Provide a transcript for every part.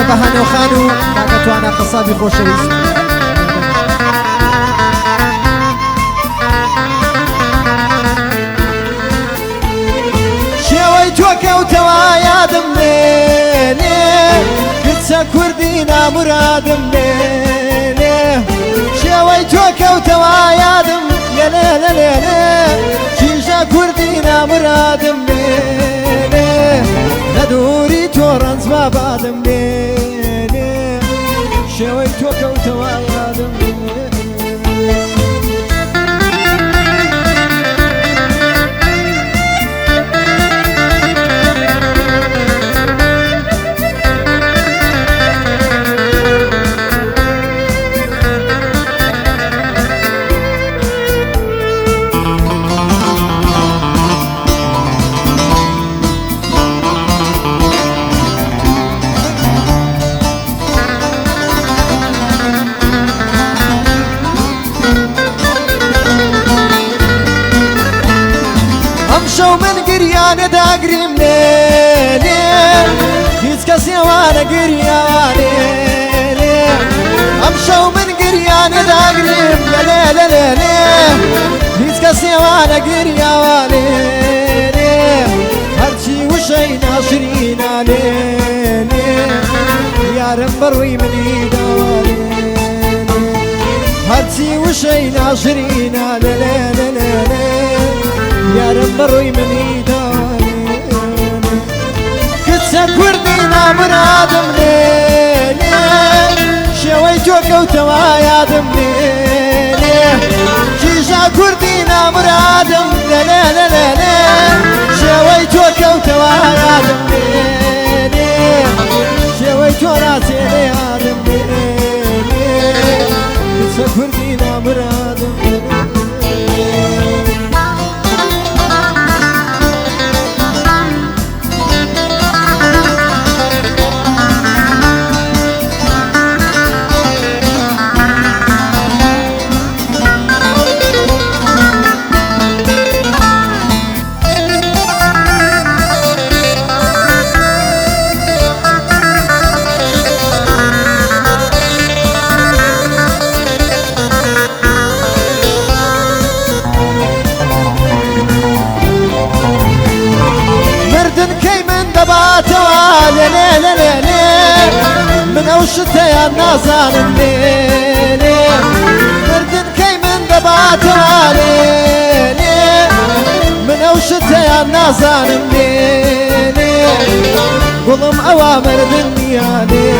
بەهانە و خان و کاکەتوانە قەسابی خۆشەویست شێوەی تۆ کەوتەوە یادم لێ کچە کوردی نامورادم لێ شێوەی تۆ کەوتەوە یادم لێ کیژە کوردی نامورادم لێ لە دووری تۆ ڕەنج بابادم لێ شێوەی تۆ کەوتەوە یادم لێ شو من گریانه داگریم لیلی هیچ کسی وانه گریانه لیلی ام شو من گریانه داگریم لیلی هیچ کسی وانه گریانه لیلی هرچی وشی ناشرینا لیلی یارم بروی منی دوالی هرچی وشی ناشرینا لیلی یارم بروی منی دانی کچە کوردی نامرادم لێ شێوەی تۆ کەوتەوە یادم لێ کیژە کوردی نامرادم لێ شێوەی تۆ کەوتەوە یادم لێ شێوەی تۆ ناچێنێ یادم لێ کچە کوردی نامرادم من ئەو شتەیان نازانم لێ مردن کەی من دەباتەوە لێ من ئەو شتەیان نازانم لێ گوڵم ئەوە مردن نییە لێ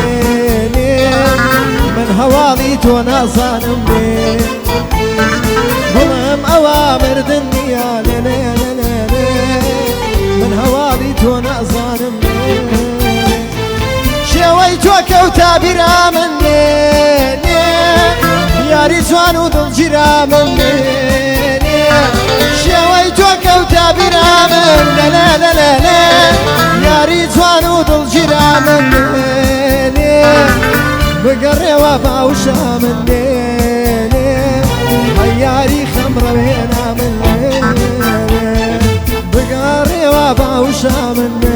من هەواڵی تۆ نازانم لێ گوڵم ئەوە مردن نییە لێ من هەواڵی تۆ نازانم لێ شێوەی تۆ کەوتە بیرا من لێ یاری جوان و دڵگیرا من لێ شێوەی تۆ کەوتە بیرا من لێ یاری جوان و دڵگیرا من لێ بگەڕێوە باوشە من لێ یاری خەمڕەوێنە من لێ بگەڕێوە باوشە من لێ